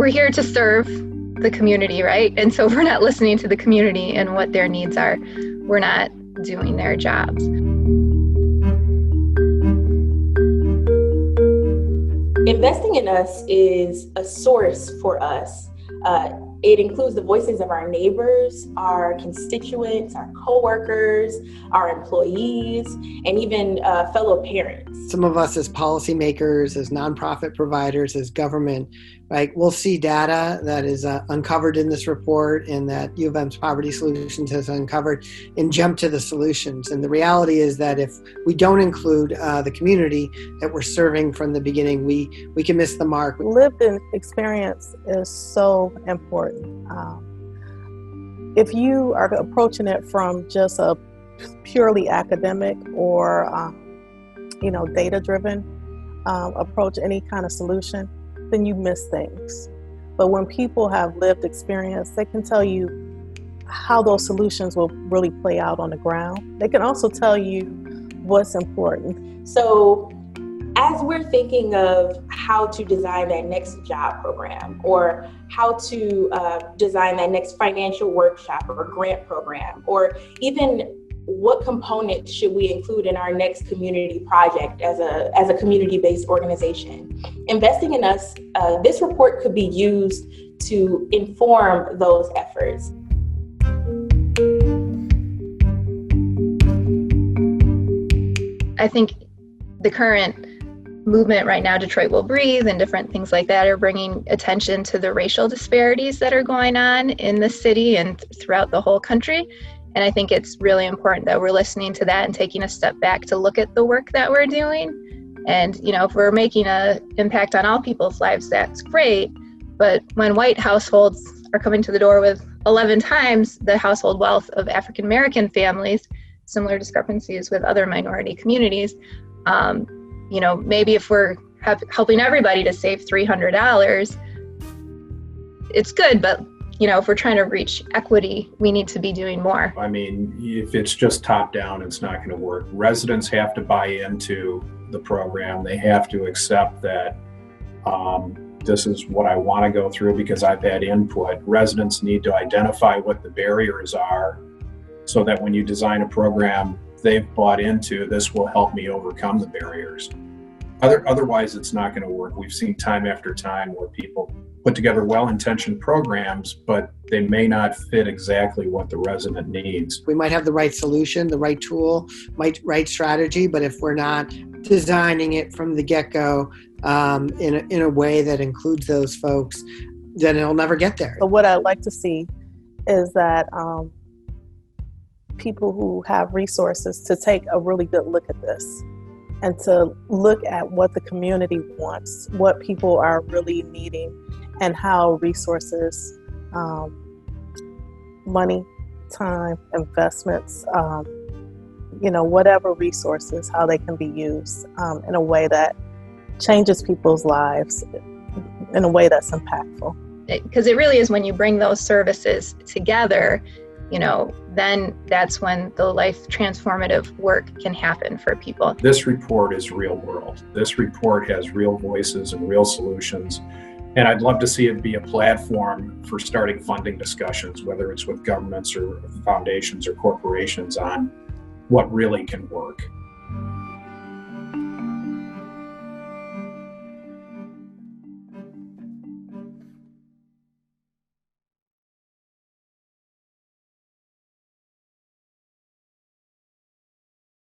we're here to serve the community, right? And so if we're not listening to the community and what their needs are, we're not doing their jobs. Investing in us is a source for us. It includes the voices of our neighbors, our constituents, our coworkers, our employees, and even fellow parents. Some of us as policymakers, as nonprofit providers, as government, right, we'll see data that is uncovered in this report and that U of M's Poverty Solutions has uncovered and jump to the solutions. And the reality is that if we don't include the community that we're serving from the beginning, we can miss the mark. Lived experience is so important. If you are approaching it from just a purely academic or data-driven approach, any kind of solution, then you miss things. But when people have lived experience, they can tell you how those solutions will really play out on the ground. They can also tell you what's important. So as we're thinking of how to design that next job program or how to design that next financial workshop or grant program, or even what components should we include in our next community project as a community-based organization, investing in us, this report could be used to inform those efforts. I think the current movement right now, Detroit Will Breathe, and different things like that are bringing attention to the racial disparities that are going on in the city and throughout the whole country. And I think it's really important that we're listening to that and taking a step back to look at the work that we're doing. And, if we're making an impact on all people's lives, that's great. But when white households are coming to the door with 11 times the household wealth of African American families, similar discrepancies with other minority communities, maybe if we're helping everybody to save $300, it's good, but if we're trying to reach equity, we need to be doing more. I mean, if it's just top down, it's not going to work. Residents have to buy into the program. They have to accept that this is what I want to go through because I've had input. Residents need to identify what the barriers are so that when you design a program they've bought into, this will help me overcome the barriers. Otherwise, it's not going to work. We've seen time after time where people put together well-intentioned programs, but they may not fit exactly what the resident needs. We might have the right solution, the right tool, right strategy, but if we're not designing it from the get-go in a way that includes those folks, then it'll never get there. But what I'd like to see is that people who have resources to take a really good look at this and to look at what the community wants, what people are really needing, and how resources, money, time, investments, whatever resources, how they can be used in a way that changes people's lives in a way that's impactful. Because it really is when you bring those services together, then that's when the life transformative work can happen for people. This report is real world. This report has real voices and real solutions. And I'd love to see it be a platform for starting funding discussions, whether it's with governments or foundations or corporations, on what really can work.